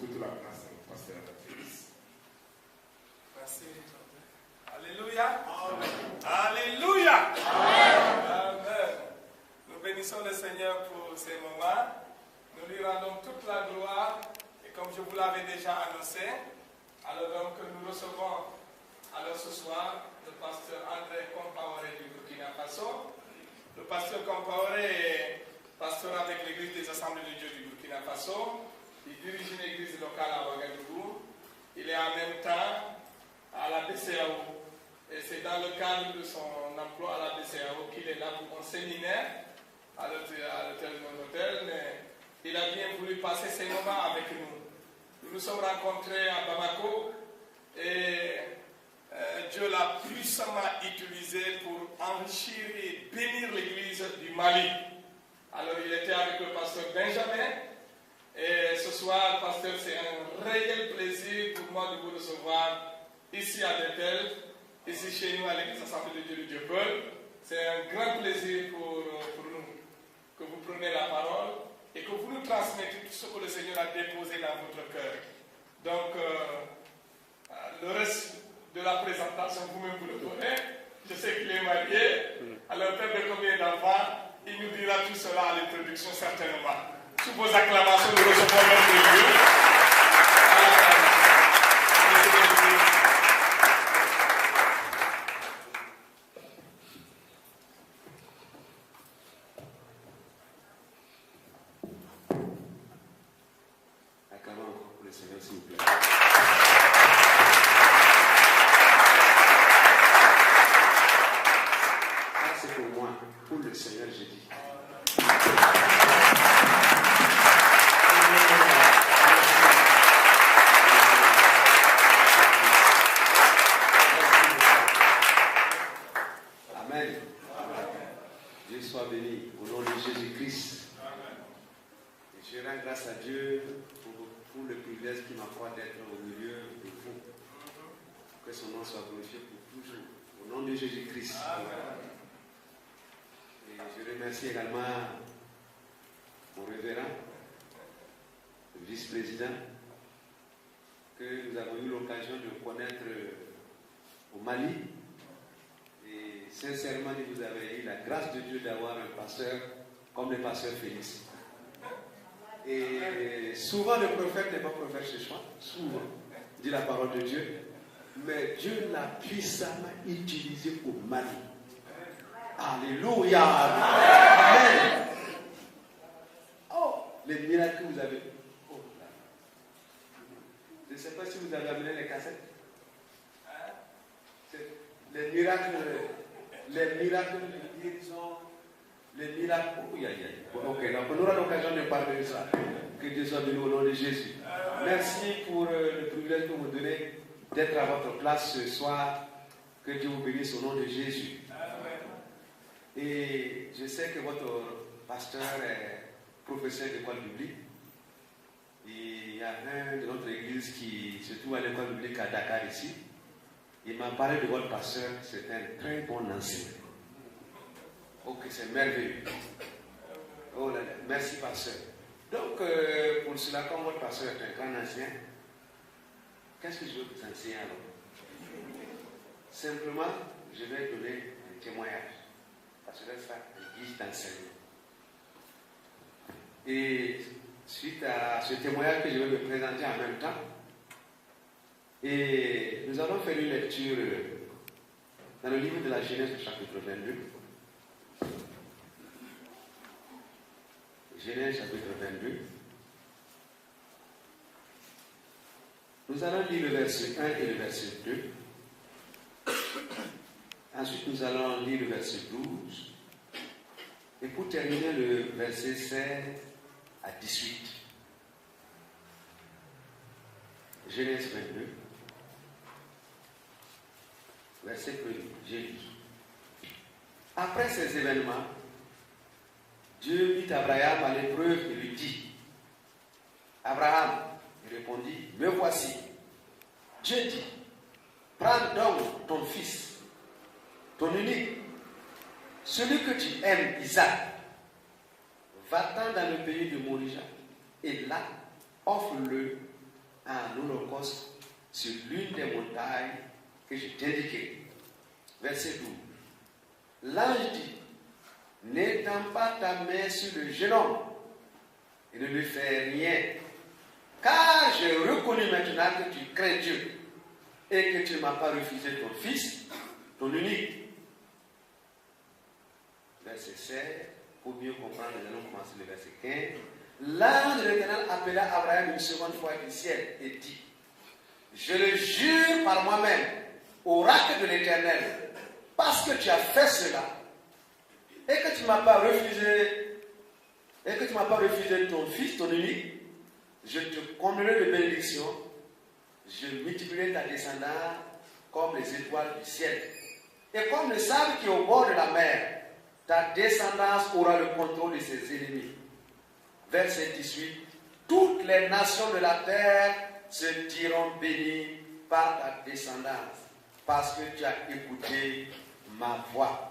toute la place au pasteur Félix. Merci. Alléluia. Alléluia. Amen. Nous bénissons le Seigneur pour ces moments. Nous lui rendons toute la gloire. Et comme je vous l'avais déjà annoncé, alors donc nous recevons alors ce soir le pasteur André Compaoré du Burkina Faso. Le pasteur Compaoré est pasteur avec l'église des Assemblées de Dieu du Burkina Faso. Il dirige une église locale à Ouagadougou. Il est en même temps à la BCAO. Et c'est dans le cadre de son emploi à la BCAO qu'il est là pour un séminaire à l'hôtel de mon hôtel. Mais il a bien voulu passer ces moments avec nous. Nous nous sommes rencontrés à Bamako et Dieu l'a puissamment utilisé pour enrichir et bénir l'église du Mali. Alors il était avec le pasteur Benjamin. Et ce soir, pasteur, c'est un réel plaisir pour moi de vous recevoir ici à Bethel, ici chez nous à l'église Assemblée de Dieu du Dieu-Paul. C'est un grand plaisir pour nous que vous preniez la parole et que vous nous transmettez tout ce que le Seigneur a déposé dans votre cœur. Donc, le reste de la présentation, vous-même vous le connaissez. Je sais qu'il est marié. Alors, père de combien d'enfants, il nous dira tout cela à l'introduction certainement. Sous vos acclamations, nous recevons notre Dieu. Acclamons encore pour le Seigneur, s'il vous plaît. Ça, c'est pour moi. Pour le Seigneur, j'ai dit. Amen. Dieu soit béni au nom de Jésus-Christ. Et je rends grâce à Dieu pour le privilège qu'il m'accorde d'être au milieu de vous. Que son nom soit glorifié pour toujours. Au nom de Jésus-Christ. Et je remercie également mon révérend, le vice-président, que nous avons eu l'occasion de connaître au Mali. Et sincèrement, vous avez eu la grâce de Dieu d'avoir un pasteur comme le pasteur Félix. Et souvent, le prophète n'est pas prophète chez soi. Souvent, dit la parole de Dieu. Mais Dieu l'a puissamment utilisé au Mali. Alléluia. Amen. Oh, les miracles que vous avez. Oh, là. Je ne sais pas si vous avez amené les cassettes. Les miracles de guérison, les miracles. Oh, ok, donc on aura l'occasion de parler de ça. Que Dieu soit béni au nom de Jésus. Merci pour le privilège que vous donnez d'être à votre place ce soir. Que Dieu vous bénisse au nom de Jésus. Et je sais que votre pasteur est professeur d'école biblique. Il y a un de notre église qui se trouve à l'école biblique à Dakar ici. Il m'a parlé de votre pasteur, c'est un très bon enseignant. Ok, c'est merveilleux. Oh là là, merci pasteur. Donc, pour cela, comme votre pasteur est un grand ancien, qu'est-ce que je veux vous enseigner alors? Simplement, je vais donner un témoignage. Parce que ça, un guide d'enseignement. Et suite à ce témoignage que je vais me présenter en même temps, et nous allons faire une lecture dans le livre de la Genèse, chapitre 22. Genèse, chapitre 22. Nous allons lire le verset 1 et le verset 2. Ensuite, nous allons lire le verset 12. Et pour terminer, le verset 16 à 18. Genèse 22. Verset 1, j'ai dit. Après ces événements, Dieu mit Abraham à l'épreuve et lui dit, Abraham, il répondit, me voici. Dieu dit, prends donc ton fils, ton unique, celui que tu aimes, Isaac, va-t'en dans le pays de Moria, et là, offre-le un holocauste sur l'une des montagnes que je t'indiquais. Verset 12. L'ange dit, n'étends pas ta main sur le jeune homme et ne lui fais rien, car j'ai reconnu maintenant que tu crains Dieu et que tu ne m'as pas refusé ton fils, ton unique. Verset 16, pour mieux comprendre, nous allons commencer le verset 15. L'ange de l'Éternel appela Abraham une seconde fois du ciel et dit, je le jure par moi-même, oracle de l'Éternel, parce que tu as fait cela et que tu ne m'as pas refusé ton fils, ton unique, je te comblerai de bénédictions, je multiplierai ta descendance comme les étoiles du ciel et comme le sable qui est au bord de la mer. Ta descendance aura le contrôle de ses ennemis. Verset 18. Toutes les nations de la terre se diront bénies par ta descendance, parce que tu as écouté ma voix.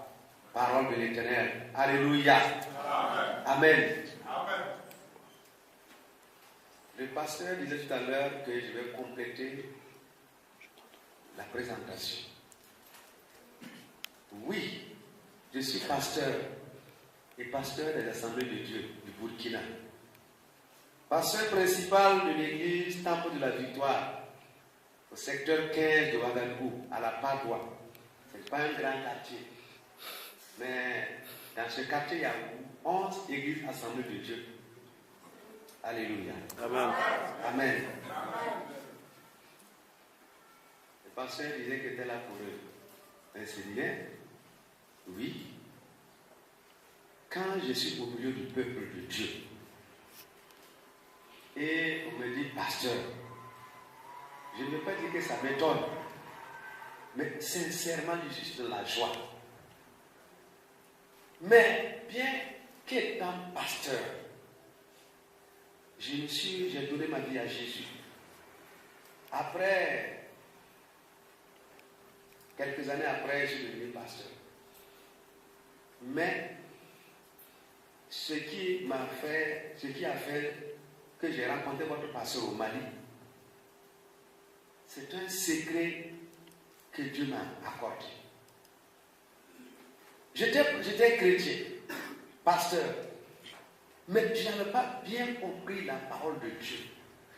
Parole de l'Éternel. Alléluia. Amen. Amen. Amen. Le pasteur disait tout à l'heure que je vais compléter la présentation. Oui, je suis pasteur et pasteur des Assemblées de Dieu du Burkina. Pasteur principal de l'église Temple de la Victoire au secteur 15 de Ouagadougou, à la Padoua. Ce n'est pas un grand quartier. Mais dans ce quartier, il y a 11 églises Assemblées de Dieu. Alléluia. Amen. Amen. Le pasteur disait qu'il était là pour enseigner. Oui. Quand je suis au milieu du peuple de Dieu, et on me dit, pasteur, je ne veux pas dire que ça m'étonne, mais sincèrement, je suis de la joie. Mais bien qu'étant pasteur, j'ai donné ma vie à Jésus. Après, quelques années après, je suis devenu pasteur. Mais ce qui a fait que j'ai rencontré votre pasteur au Mali, c'est un secret que Dieu m'a accordé. J'étais chrétien, pasteur, mais je n'avais pas bien compris la parole de Dieu.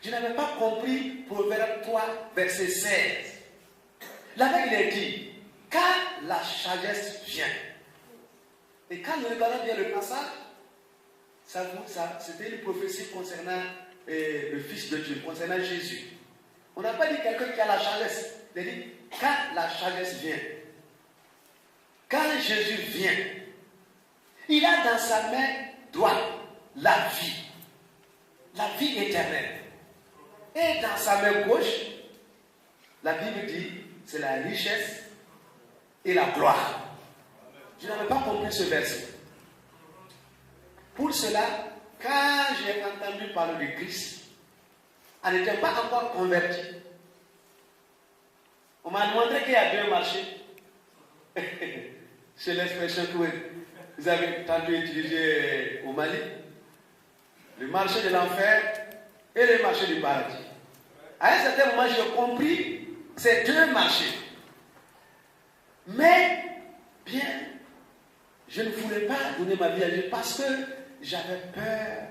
Je n'avais pas compris Proverbe 3, verset 16. Là-bas, il est dit, quand la sagesse vient, et quand nous regardons bien le passage, c'était une prophétie concernant le Fils de Dieu, concernant Jésus. On n'a pas dit quelqu'un qui a la sagesse. Il a dit, quand la sagesse vient, quand Jésus vient, il a dans sa main droite la vie éternelle. Et dans sa main gauche, la Bible dit, c'est la richesse et la gloire. Je n'avais pas compris ce verset. Pour cela, quand j'ai entendu parler de Christ, on n'était pas encore converti. On m'a montré qu'il y a deux marchés. C'est l'expression que vous avez tantôt utilisée au Mali. Le marché de l'enfer et le marché du paradis. À un certain moment, j'ai compris ces deux marchés. Mais, bien, je ne voulais pas donner ma vie à Dieu parce que j'avais peur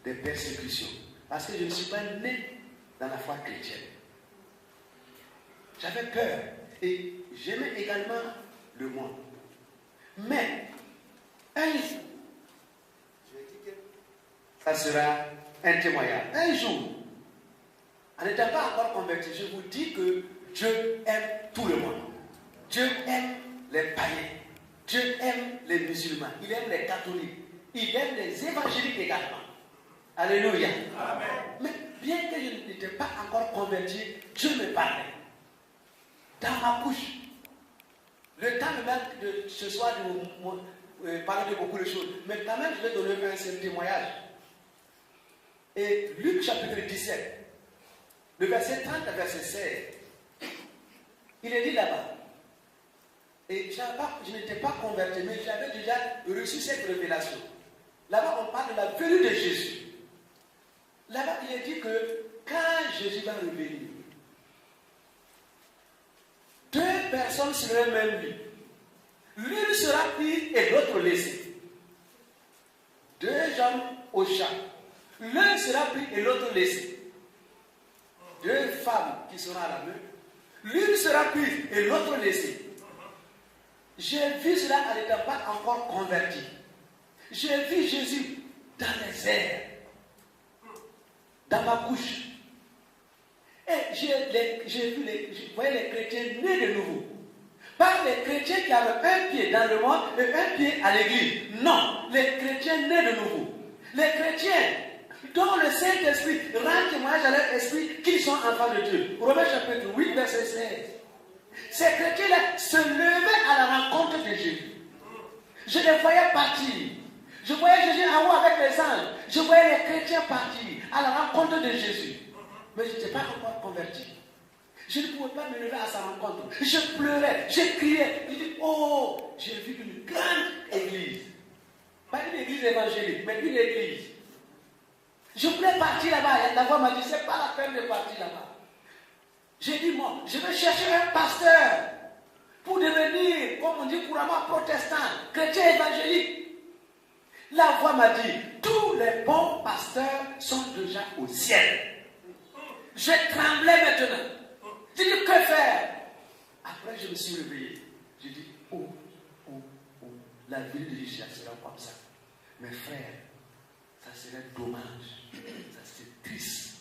des persécutions. Parce que je ne suis pas né dans la foi chrétienne. J'avais peur. Et j'aimais également le monde. Mais, un jour, je vais dire que ça sera un témoignage. Un jour, en n'étant pas encore converti, je vous dis que Dieu aime tout le monde. Dieu aime les païens. Dieu aime les musulmans. Il aime les catholiques. Il aime les évangéliques également. Alléluia. Amen. Mais bien que je n'étais pas encore converti, Dieu me parlait. Dans ma bouche. Le temps me manque de ce soir de parler de beaucoup de choses. Mais quand même, je vais donner un seul témoignage. Et Luc chapitre 17, le verset 30 à verset 16, il est dit là-bas. Et je n'étais pas converti, mais j'avais déjà reçu cette révélation. Là-bas, on parle de la venue de Jésus. Là-bas, il est dit que quand Jésus va revenir, deux personnes sur un même lit, l'une sera prise et l'autre laissée. Deux hommes au chat, l'un sera pris et l'autre laissé. Deux femmes qui seront à la main, l'une sera prise et l'autre laissée. J'ai vu cela en n'étant pas encore converti. J'ai vu Jésus dans les airs, dans ma couche. Et j'ai vu les chrétiens nés de nouveau. Pas les chrétiens qui avaient un pied dans le monde et un pied à l'église. Non, les chrétiens nés de nouveau. Les chrétiens dont le Saint-Esprit rend témoignage à leur esprit qu'ils sont enfants de Dieu. Romains chapitre 8, verset 16. Ces chrétiens-là se levaient à la rencontre de Jésus. Je les voyais partir. Je voyais Jésus en haut avec les anges. Je voyais les chrétiens partir à la rencontre de Jésus. Mais je n'étais pas encore converti. Je ne pouvais pas me lever à sa rencontre. Je pleurais, je criais. Je dis, oh, j'ai vu une grande église. Pas une église évangélique, mais une église. Je voulais partir là-bas. La voix m'a dit, c'est pas la peine de partir là-bas. J'ai dit, moi, je vais chercher un pasteur pour devenir, comme on dit couramment, protestant, chrétien évangélique. La voix m'a dit, tous les bons pasteurs sont déjà au ciel. Je tremblais maintenant. J'ai dit, que faire? Après, je me suis réveillé. J'ai dit, oh, la vie de Jésus sera comme ça. Mes frères, ça serait dommage. Ça serait triste.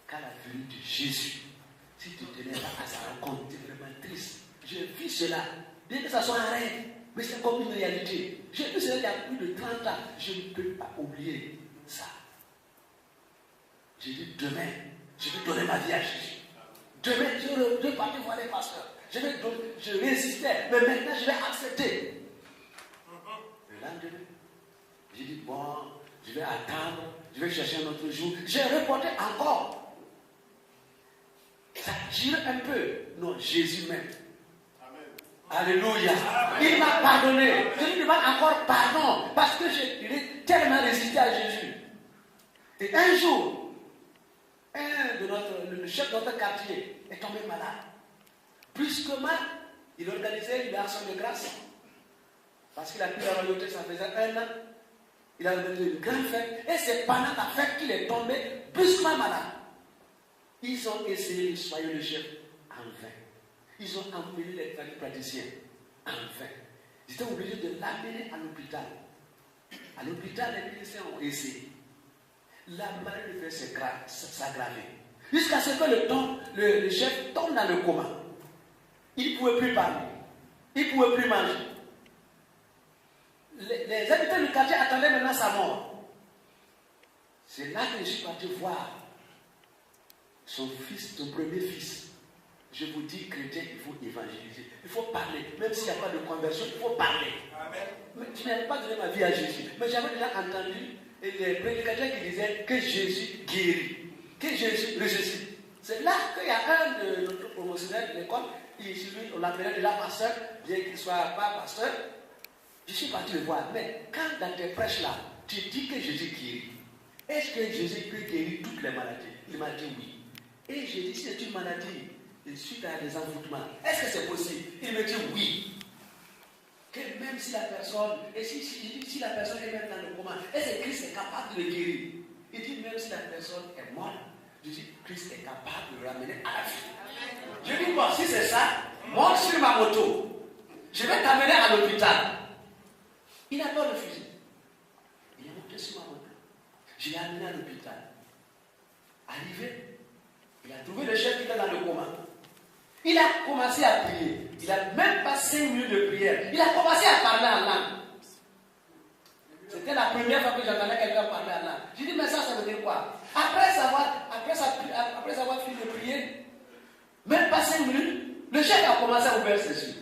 Qu'à la venue de Jésus, si tu ne tenais pas à sa rencontre, c'est vraiment triste. J'ai vu cela. Bien que ça soit un rêve, mais c'est comme une réalité. J'ai vu cela il y a plus de 30 ans. Je ne peux pas oublier ça. J'ai dit, demain, je vais donner ma vie à Jésus. Demain, je vais partir voir les pasteurs. Je résistais, mais maintenant je vais accepter. Le lendemain, j'ai dit, bon, je vais attendre, je vais chercher un autre jour. J'ai reporté encore. Ça dure un peu. Non, Jésus même. Alléluia. Il m'a pardonné. Je lui demande encore pardon parce que j'ai tellement résisté à Jésus. Et un jour, le chef de notre quartier est tombé malade. Brusquement, il organisait une action de grâce. Parce qu'il a pris la royauté, ça faisait 1 an. Il a organisé une grande fête. Et c'est pendant la fête qu'il est tombé brusquement malade. Ils ont essayé de soigner le chef en vain. Ils ont emmené les praticiens en vain. Ils étaient obligés de l'amener à l'hôpital. À l'hôpital, les médecins ont essayé. La maladie devait s'aggraver. Jusqu'à ce que le chef tombe dans le coma. Il ne pouvait plus parler. Il ne pouvait plus manger. Les habitants du quartier attendaient maintenant sa mort. C'est là que je suis parti voir son fils, son premier fils. Je vous dis, chrétien, il faut évangéliser. Il faut parler. Même s'il n'y a pas de conversion, il faut parler. Amen. Mais je n'avais pas donné ma vie à Jésus. Mais j'avais déjà entendu les prédicateurs qui disaient que Jésus guérit, que Jésus ressuscite. C'est là qu'il y a un de notre promotionnaire de l'école, on l'appelait déjà pasteur, bien qu'il ne soit pas pasteur. Je suis parti le voir. Mais quand dans tes prêches là, tu dis que Jésus guérit, est-ce que Jésus peut guérir toutes les maladies? Il m'a dit oui. Et j'ai dit, c'est une maladie suite à des envoûtements. Est-ce que c'est possible? Il me dit oui. Que même si la personne, et si la personne est même dans le coma, est-ce que Christ est capable de le guérir? Il dit même si la personne est morte, je dis Christ est capable de le ramener à la vie. Je dis bon, si c'est ça, monte sur ma moto. Je vais t'amener à l'hôpital. Il n'a pas refusé. Il est monté sur ma moto. Je l'ai amené à l'hôpital. Arrivé, il a trouvé le chef qui était dans le coma. Il a commencé à prier. Il n'a même pas 5 minutes de prière. Il a commencé à parler en langue. C'était la première fois que j'entendais quelqu'un parler en langue. J'ai dit, mais ça veut dire quoi? Après avoir fini de prier, même pas 5 minutes, le chef a commencé à ouvrir ses yeux.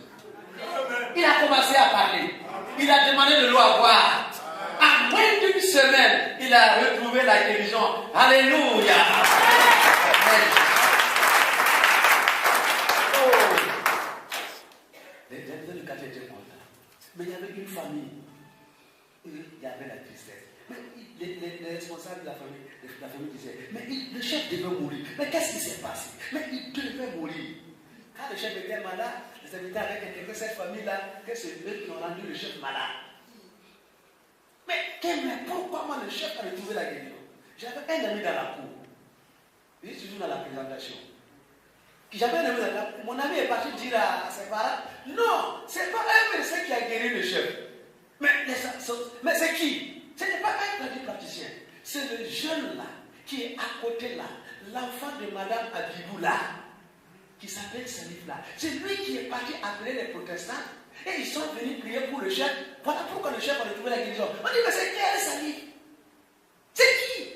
Il a commencé à parler. Il a demandé de l'eau à boire. En moins d'une semaine, il a retrouvé la guérison. Alléluia. Amen. Le quartier était content. Mais il y avait une famille. Il y avait la tristesse. Mais les responsables de la famille disaient, mais le chef de veux mourir. Mais qu'est-ce qui s'est passé? Mais il devait mourir. Quand le chef était malade, les habitants avaient intégré cette famille-là, que c'est eux qui ont rendu le chef malade. Mais pourquoi moi le chef a retrouvé la guérison? J'avais un ami dans la cour. Il est toujours dans la présentation. J'avais un ami dans la cour. Mon ami est parti dire à ses parents, non, c'est pas un médecin qui a guéri le chef. Mais c'est qui? Ce n'est pas un praticien. C'est le jeune là, qui est à côté là, l'enfant de Madame Abibou là, qui s'appelle Salif là. C'est lui qui est parti appeler les protestants et ils sont venus prier pour le chef. Voilà pourquoi le chef a retrouvé la guérison. On dit, mais c'est qui Salif? C'est qui?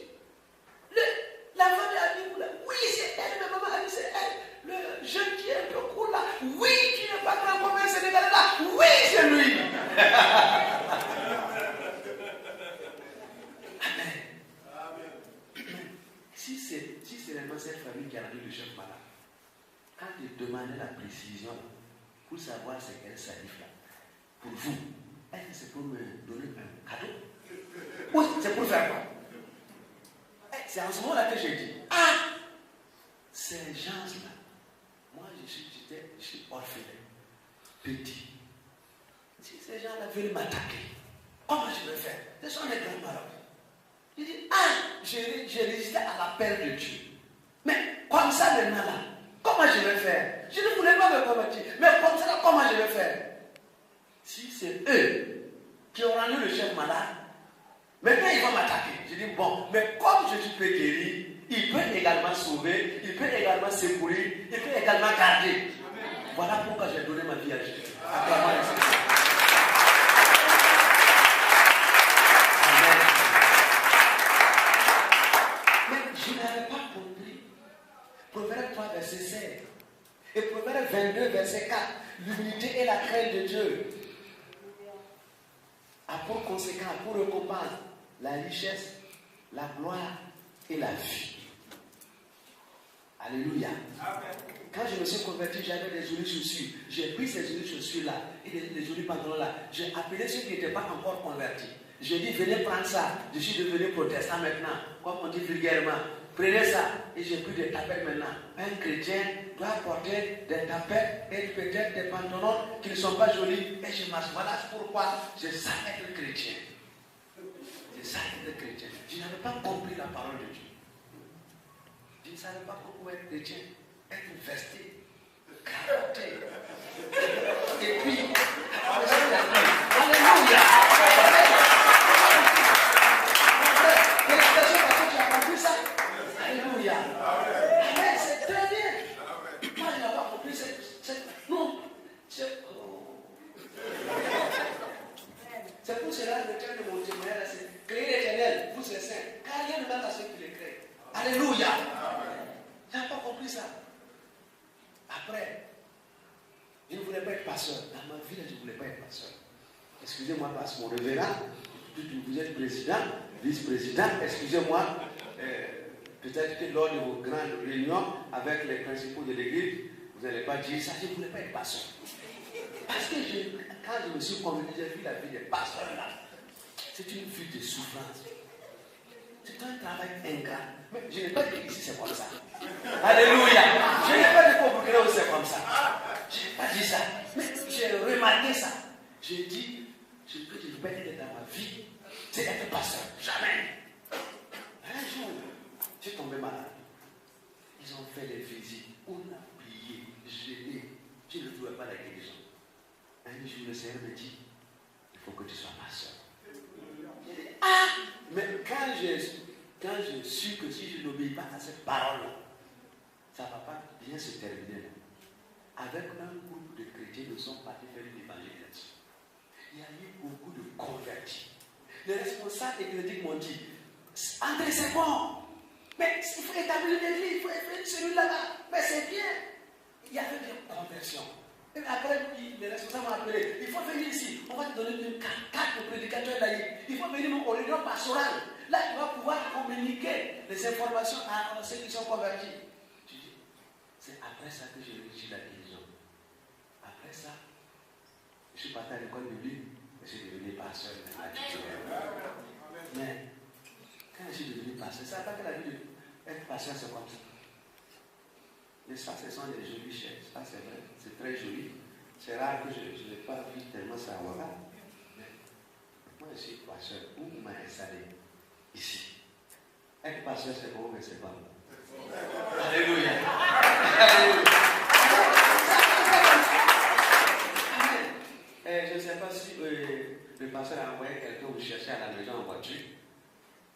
L'enfant de Abibou là. Oui, c'est elle, mais maman a dit c'est elle. Le jeune qui est un peu court là. Oui, qui n'est pas grand comme un Sénégalais là. Oui, c'est lui. Si c'est vraiment cette famille qui a rendu le chef malade, quand il demandait la précision pour savoir c'est quel Salif là, pour vous, est-ce que c'est pour me donner un cadeau? Oui, c'est pour faire quoi? C'est en ce moment-là que j'ai dit, ces gens-là, moi je suis orphelin, petit. Si ces gens-là veulent m'attaquer, comment je vais faire? Ce sont les grands malades. Il dit, j'ai résisté à l'appel de Dieu. Mais comme ça maintenant là, comment je vais faire? Je ne voulais pas me convertir. Mais comme ça là, comment je vais faire? Si c'est eux qui ont rendu le chef malade, maintenant ils vont m'attaquer. Je dis, bon, mais comme je peux guérir, il peut également sauver, il peut également secourir, il peut également garder. Voilà pourquoi j'ai donné ma vie à Jésus. Je n'avais pas compris. Proverbe 3, verset 16. Et Proverbe 22, verset 4. L'humilité et la crainte de Dieu a pour conséquence, pour récompense, la richesse, la gloire et la vie. Alléluia. Amen. Quand je me suis converti, j'avais des jolies chaussures. J'ai pris ces jolies chaussures-là et des jolis pantalons-là. J'ai appelé ceux qui n'étaient pas encore convertis. J'ai dit, venez prendre ça. Je suis devenu protestant maintenant, comme on dit vulgairement. Prenez ça. Et j'ai pris des tapettes maintenant. Un chrétien doit porter des tapettes et peut-être des pantalons qui ne sont pas jolis. Et je marche. Voilà pourquoi je sais être chrétien. Je sais être chrétien. Je n'avais pas compris la parole de Dieu. Je ne savais pas pourquoi être chrétien. Être vesté, cravaté. Et puis, alléluia. Alléluia. Amen, c'est très bien. Moi, je n'ai pas compris. Non. C'est pour cela que le thème de mon témoignage, c'est créer l'éternel, vous c'est saint. Car rien ne va à ceux qui les créent. Alléluia. Je n'ai pas compris ça. Après, je ne voulais pas être pasteur. Dans ma vie, je ne voulais pas être pasteur. Excusez-moi, parce mon révérend, vous êtes président, vice-président, excusez-moi. Peut-être que lors de vos grandes réunions avec les principaux de l'église, vous n'allez pas dire ça, je ne voulais pas être pasteur. Parce que quand je me suis converti, j'ai vu la vie des pasteurs là. C'est une vie de souffrance. C'est un travail ingrat. Mais je n'ai pas dit ici c'est comme ça. Alléluia. Je n'ai pas dit pour vous où c'est comme ça. Je n'ai pas dit ça. Mais j'ai remarqué ça. J'ai dit, ce que je veux être dans ma vie, c'est être pasteur. Jamais. Un jour, j'ai tombé malade. Ils ont fait les visites. On a prié, jeûné. Je ne trouvais pas la guérison. Un jour, le Seigneur me dit, il faut que tu sois pasteur. Mais quand j'ai su que si je n'obéis pas à cette parole-là, ça ne va pas bien se terminer. Avec un groupe de chrétiens, nous sommes partis faire une évangélisation. Il y a eu beaucoup de convertis. Les responsables éclétiques m'ont dit, André, c'est bon, mais il faut établir l'église, il faut faire celui-là. Mais c'est bien. Il y avait des conversions. Et après, les responsables m'ont appelé, il faut venir ici, on va te donner une carte de prédicateur laïque. Il faut venir au réunion pastorale. Là, tu vas pouvoir communiquer les informations à ceux qui sont convertis. Je dis, c'est après ça que j'ai réussi la guérison. Après ça, je suis parti à l'école biblique, je suis devenu pasteur. Mais quand je suis devenu pasteur, ça n'a pas fait la vie Être pasteur, c'est comme ça. Et ça, ce sont des jolies chaises. Ça, c'est vrai. C'est très joli. C'est rare que je n'ai pas vu tellement ça à Ouaga. Mais moi, je suis pasteur. Où on m'a installé? Ici. Être pasteur, c'est bon, mais c'est pas bon. Alléluia. Alléluia. Je ne sais pas si le pasteur a envoyé quelqu'un vous chercher à la maison en voiture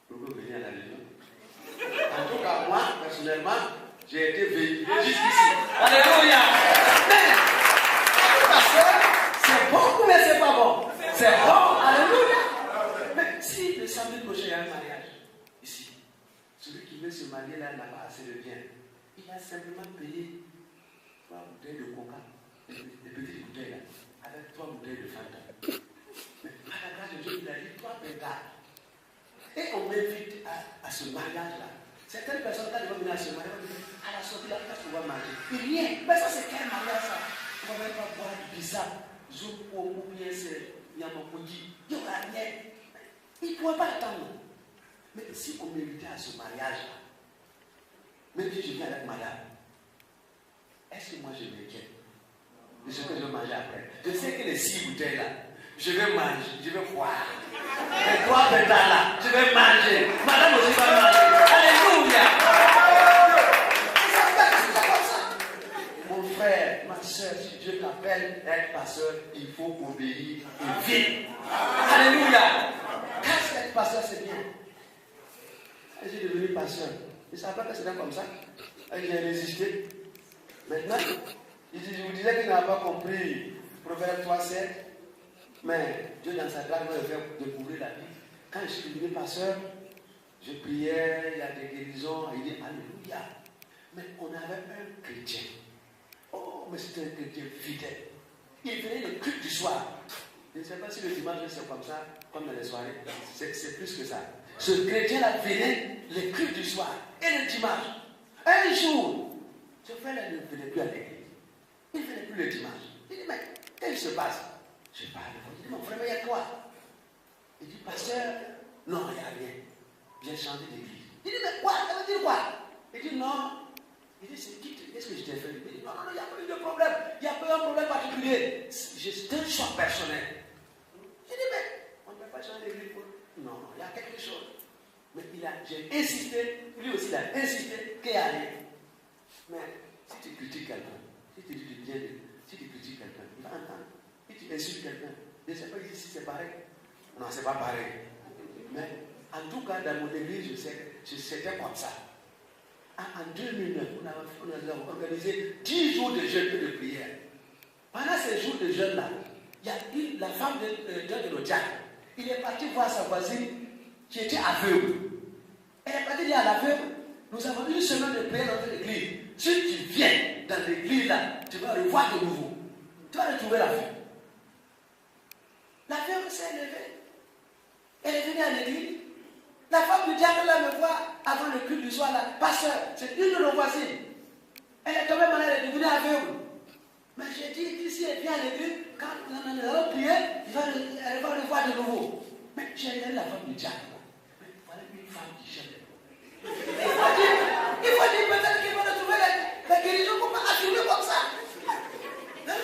pour que vous veniez à la maison. En tout cas, moi, personnellement, j'ai été véhiculé jusqu'ici. Alléluia. Mais, pasteur, c'est bon ou mais c'est pas bon? C'est bon. Alléluia. Mais si le samedi prochain il y a un mariage, ici, celui qui veut se marier là n'a pas assez de bien, il va simplement payer 3 bouteilles de coca, des petites bouteilles là, avec 3 bouteilles de Fanta. Mais à la grâce de Dieu, il a dit 3 pétards. Et on m'invite à ce mariage-là. Certaines personnes, quand ils vont venir à ce mariage, vont dire, à la sortie, là, qu'est-ce qu'on va manger? Rien. Mais ça, c'est quel mariage ça? On ne va même pas boire du bizarre. Zopo, ou bien c'est Yamakoudi. Il n'y aura rien. Il ne pourrait pas attendre. Mais si on m'invitait à ce mariage-là, même si je viens avec madame, est-ce que moi je m'inquiète de ce que je vais manger après? Je sais que les 6 bouteilles là, je vais manger, je vais boire. Les 3 pétards là, je vais manger. Madame aussi va manger. Alléluia. C'est comme ça. Mon frère, ma soeur, si Dieu t'appelle être pasteur, il faut obéir et vite. Alléluia. Quand être pasteur, c'est bien. J'ai devenu pasteur. Je ne savais pas que c'était comme ça. J'ai résisté. Maintenant, je vous disais qu'il n'a pas compris Proverbe 3:7. Mais Dieu, dans sa grâce, m'a fait découvrir la vie. Quand je suis devenu pasteur, je priais, il y a des guérisons, il dit Alléluia. Mais on avait un chrétien. Oh, mais c'était un chrétien fidèle. Il venait le culte du soir. Je ne sais pas si le dimanche c'est comme ça, comme dans les soirées. C'est plus que ça. Ce chrétien-là venait le culte du soir et le dimanche. Un jour, ce frère-là ne venait plus à l'église. Il ne venait plus le dimanche. Il dit, mais qu'est-ce qui se passe? Je parle. Il dit, mon frère, mais il y a quoi? Il dit, pasteur, non, il n'y a rien. J'ai changé d'église. Il dit, mais quoi? Ça veut dire quoi? Il dit, non. Il dit, c'est qui? Qu'est-ce que je t'ai fait? Il dit, non, il n'y a pas eu de problème. Il n'y a pas eu un problème particulier. C'est un choix personnel. Je dis, mais on ne peut pas changer d'église pour... Non, il y a quelque chose. Mais j'ai insisté, lui aussi il a insisté qu'il n'y a rien. Mais si tu critiques quelqu'un, si tu dis du bien, si tu critiques quelqu'un, il va entendre. Si tu insultes quelqu'un, je ne sais pas si c'est pareil. Non, c'est pas pareil. Mais en tout cas, dans mon église, je sais que c'était comme ça. En 2009, on a organisé 10 jours de jeûne et de prière. Pendant ces jours de jeûne-là, il y a la femme d'un de nos diacres. Il est parti voir sa voisine qui était aveugle. Elle est partie dire à l'aveugle, nous avons une semaine de prière dans notre église. Si tu viens dans l'église là, tu vas revoir de nouveau. Tu vas retrouver la vue. L'aveugle s'est levée. Elle est venue à l'église. La femme du diable là me voit avant le culte du soir là. Pasteur, c'est une de nos voisines. Elle est tombée malade, elle est devenue aveugle. Mais j'ai dit, si elle vient à l'église, quand nous allons prier, elle va le voir de nouveau. Mais j'ai regardé la femme du diable. Mais voilà une femme qui cherche. Il faut dire peut-être qu'il va retrouver la guérison. Comment affirmer comme ça? Hein?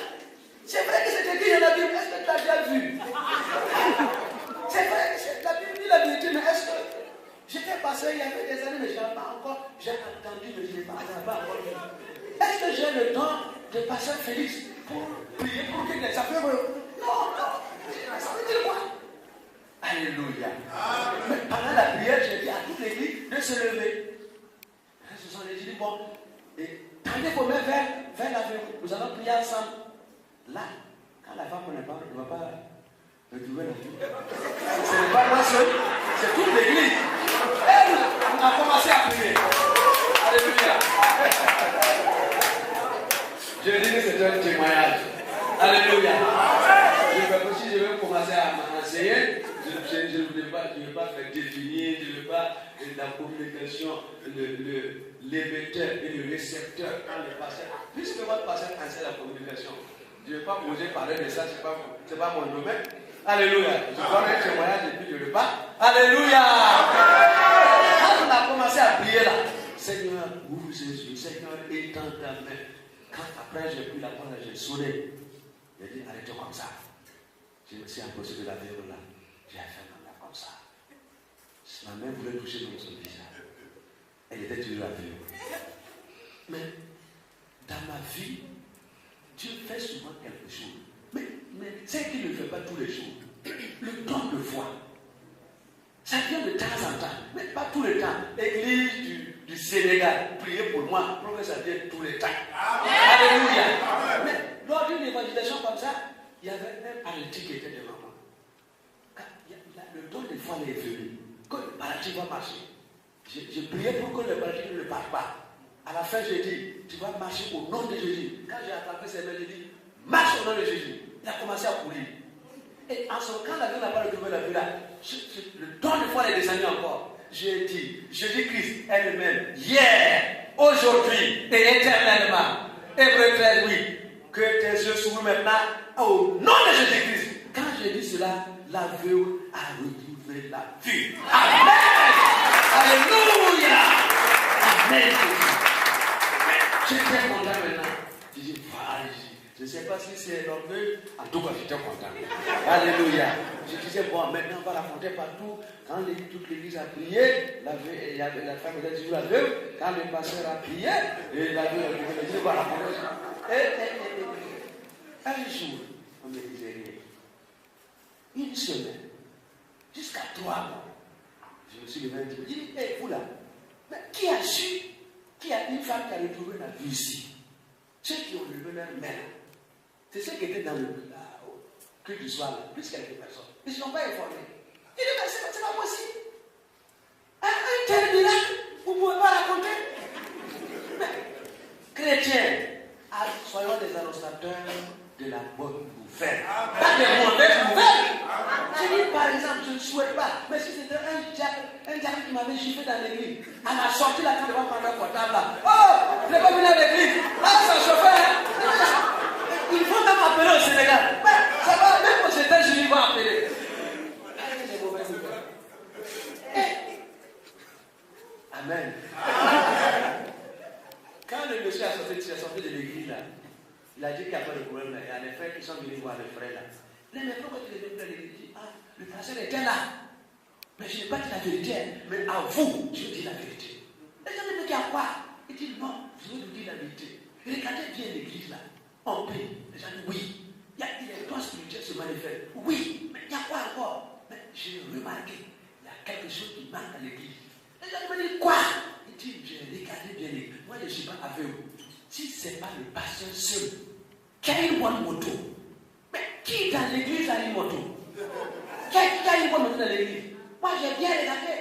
C'est vrai que c'était dit dans la Bible. Est-ce que tu as déjà vu? C'est vrai que la Bible dit la vérité, mais est-ce que j'étais passé il y avait des années, mais je n'avais pas encore, j'ai entendu, mais je n'ai pas encore vu. Est-ce que j'ai le don de pasteur Félix pour prier pour que les affaires... Non, ça veut dire quoi? Alléluia. Mais pendant la prière, j'ai dit à toute l'église de se lever. Ce sont les dit, bon, et tendez vos mains vers l'aveugle. Nous allons prier ensemble. Là, quand la femme ne va pas retrouver la vie. Ce n'est pas moi seul, c'est toute l'église. Elle a commencé à prier. Alléluia. Je dis que c'est un témoignage. Alléluia. Si je vais commencer à m'enseigner, je ne vais pas faire définir, je ne vais pas la communication, l'émetteur et le récepteur quand le pasteur. Puisque votre pasteur enseigne la communication, je ne vais pas oser parler de ça, ce n'est pas mon domaine. Alléluia. Je prends un témoignage depuis le repas. Alléluia. Quand on a commencé à prier là, ouvre ses yeux, le Seigneur étend ta main. Quand après j'ai pris la parole, j'ai sonné. J'ai dit, arrêtez comme ça. Je me suis imposé de la verre là. J'ai fait ma main comme ça. Ma main voulait toucher dans son visage. Elle était toujours à vue. Mais dans ma vie, Dieu fait souvent quelque chose. Mais c'est qu'il ne fait pas tous les jours. Le don de foi. Ça vient de temps en temps, mais pas tout le temps. Église du Sénégal, priez pour moi, pour que ça vienne tout le temps. Amen. Alléluia. Amen. Mais lors d'une évangélisation comme ça, il y avait un paralytique qui était devant moi. Le don de foi est venu. Que le paralytique va marcher. J'ai prié pour que le paralytique ne parte pas. À la fin, j'ai dit, tu vas marcher au nom de Jésus. Quand j'ai attrapé ses mains, j'ai dit, marche au nom de Jésus. Il a commencé à courir. Et en ce quand la vie n'a pas retrouvé la vie là, le don de foi est descendu encore. J'ai dit, Jésus-Christ est le même hier, aujourd'hui et éternellement. Hébreux 13, oui. Que tes yeux s'ouvrent maintenant au nom de Jésus-Christ. Quand j'ai dit cela, l'aveugle a retrouvé la vie. Amen. Alléluia. Amen. Je suis très content maintenant. Je dis, je ne sais pas si c'est l'orgueil. En tout cas, j'étais content. Alléluia. Je disais, bon, maintenant on va raconter partout. Quand toute l'église a prié, la femme était toujours aveugle. Quand le pasteur a prié, l'aveugle a dit, on va raconter. Un jour, on me disait rien. Une semaine, jusqu'à 3 mois, je me suis levé et dit, hé, vous là, mais qui a su, qui a une femme qui a retrouvé la vie ici? Ceux qui ont levé leur main, c'est ceux qui étaient dans le culte du soir, plus quelques personnes. Ils ne sont pas informés. Ils disent, mais c'est pas possible. Un tel miracle, vous ne pouvez pas raconter. Mais, chrétiens, soyons des annonciateurs de la bonne nouvelle. Pas des mauvaises nouvelles. Je dis par exemple, je ne souhaite pas, mais si c'était un diable qui m'avait giflé dans l'église, à ma sortie là, quand je vais prendre un portable là, oh, je n'ai pas venu à l'église, ah, ça chauffait, hein. Il faut même appeler au Sénégal. Mais ça va, même aux États-Unis, ils vont appeler. C'est mauvaises nouvelles. Amen. Quand le monsieur est sorti de l'église là, il a dit qu'il n'y a pas de problème là. Il y a des frères qui sont venus voir les frères là. Mais pourquoi tu es venu à l'église? Il dit, ah, le pasteur était là. Mais je n'ai pas dit la vérité, mais à vous, je dis la vérité. Les gens me disent à quoi? Il dit, non, je vais vous dire la vérité. Regardez bien l'église là. On prie. Les gens disent, oui. Il y a des dons spirituels se manifestent. Oui, mais il y a quoi encore? Mais j'ai remarqué, il y a quelque chose qui manque à l'église. Les gens me disent, quoi? Il dit, j'ai regardé bien l'église. Moi, je ne suis pas aveugle. Si ce n'est pas le pasteur seul qui a une bonne moto, mais qui dans l'église a une moto? Qui a une bonne moto dans l'église? Moi j'ai bien regardé.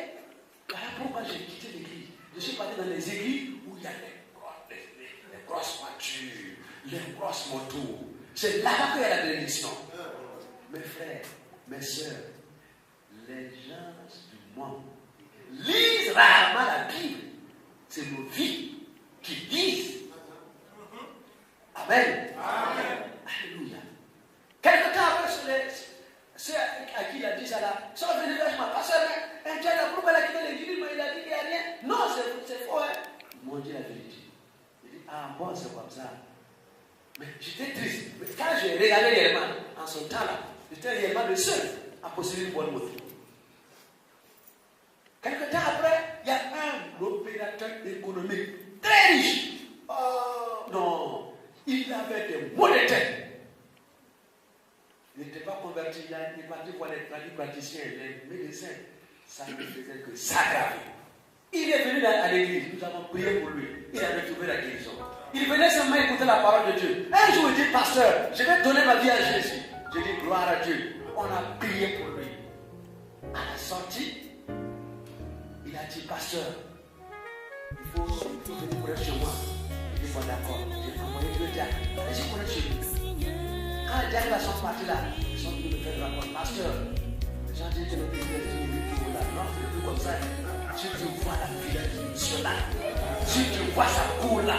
Voilà pourquoi j'ai quitté l'église. Je suis parti dans les églises où il y a les grosses voitures, les grosses motos. C'est là-bas qu'il y a la bénédiction. Mes frères, mes soeurs, les gens du monde lisent rarement la Bible. C'est nos vies qui lisent. Amen. Amen. Alléluia. Quelque temps après, ceux à qui il a dit ça là, sont venus vers moi. Parce que un tel, pourquoi il a quitté l'église, mais il a dit qu'il n'y a rien. Non, c'est faux. Hein? Ils m'ont dit la vérité. Il dit, ah bon, c'est comme ça. Mais j'étais triste. Mais quand j'ai regardé réellement, en ce temps-là, j'étais réellement le seul à posséder une bonne moto. Quelque temps après, il y a un opérateur économique très riche. Oh non. Il avait des maux de tête. Il n'était pas converti, il est parti voir les praticiens, les médecins. Ça ne faisait que s'aggraver. Il est venu à l'église, nous avons prié pour lui. Il a retrouvé la guérison. Il venait seulement écouter la parole de Dieu. Un jour, il dit, pasteur, je vais donner ma vie à Jésus. Je dis, gloire à Dieu. On a prié pour lui. À la sortie, il a dit, pasteur, il faut venir pour chez moi. Il dit, bon d'accord, j'ai envoyé 2 diacres. Allez-y pour chez lui. Quand les diacres sont partis là, ils sont venus me faire le rapport. Pasteur, les gens disent que le pays est tout là. Non, c'est plus comme ça. Si tu vois la vie de cela, si tu vois sa cour là,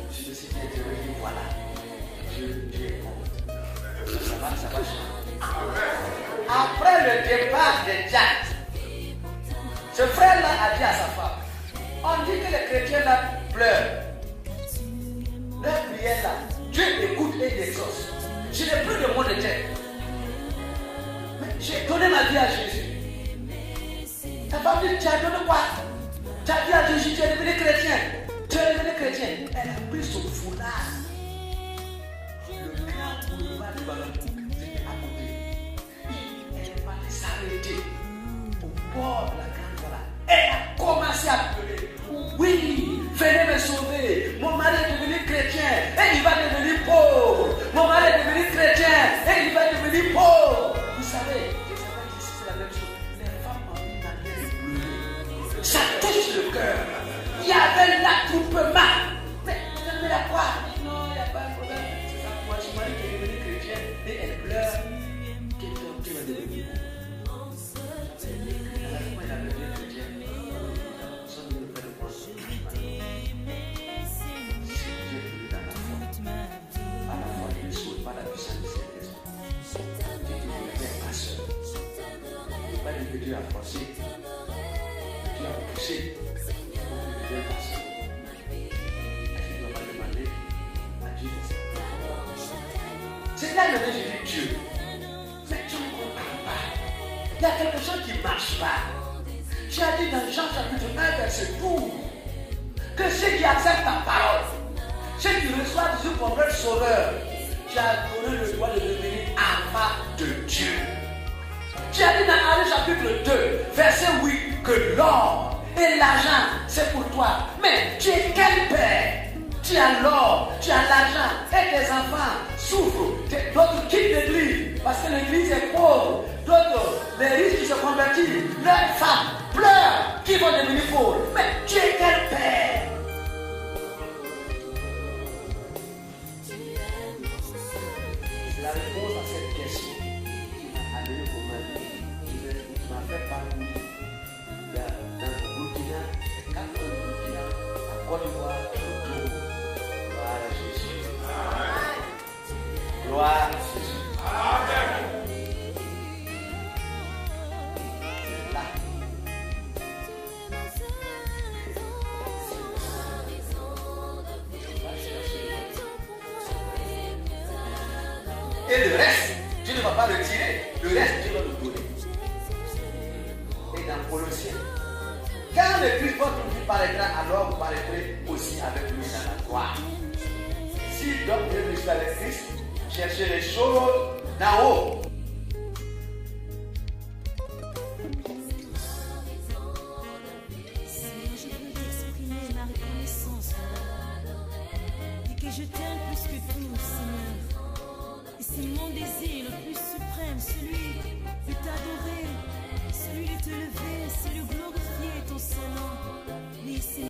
je me suis dit, voilà, Dieu est bon. Ça va changer. Après le départ des diacres, ce frère-là a dit à sa femme, On dit que les chrétiens là pleurent. Leur prière là, Dieu écoute et il exauce. Je n'ai plus de mots de tête. Mais j'ai donné ma vie à Jésus. Ta femme dit, tu as donné quoi? Tu as dit à Jésus, tu es devenu chrétien. Tu es devenu chrétien. Elle a pris son foulard. Le grand boulevard du ballon, c'était à côté. Elle est partie s'arrêter au bord de la grande voilà. Elle a commencé à pleurer. Oui, venez me sauver. Mon mari est devenu chrétien et il va devenir pauvre. Mon mari est devenu chrétien et il va devenir pauvre. Vous savez, je savais que c'est la même chose. Les femmes ont mis la gueule et pleuré. Ça touche le cœur. Il y avait l'attroupement. Mais il y a quoi? Non, il n'y a pas de problème. C'est ça, moi, son mari qui est devenu chrétien et elle pleure. Qui va devenir pauvre? À la fin, il a devenu chrétien. Que Dieu a forcé, Dieu a poussé pour que Dieu fasse. Est-ce qu'il ne doit pas demander à Dieu? C'est là que j'ai dit Dieu. Mais tu ne comprends pas. Il y a quelque chose qui ne marche pas. Tu as dit dans Jean chapitre 1, verset 12, que ceux qui acceptent ta parole, ceux qui reçoivent Jésus comme leur sauveur, tu as donné le droit de devenir enfant de Dieu. Tu as dit dans Actes chapitre 2, verset 8, que l'or et l'argent, c'est pour toi. Mais tu es quel père? Tu as l'or, tu as l'argent, et tes enfants souffrent. D'autres quittent l'église parce que l'église est pauvre. D'autres, les riches qui se convertissent, leurs femmes pleurent, qui vont devenir pauvres. Mais tu es quel père? La réponse à cette question a donné pour ma vie. Il m'a fait parcourir dans le Burkina, les 4 ans du Burkina, la Côte d'Ivoire, le Togo. Gloire à Jésus. Gloire à Jésus. Amen. C'est là. Et le reste, Dieu ne va pas le tirer. Le reste, Dieu va le donner. Et dans Colossiens, quand le Christ votre vie paraîtra, alors vous paraîtrez aussi avec lui dans la gloire. Si donc Dieu vous avec Christ, cherchez les choses d'en haut. Exprimer ma reconnaissance et que je t'aime plus que tout, Seigneur. Et c'est mon désir le plus suprême, celui de t'adorer, celui de te lever, celui de glorifier ton Saint-Nom.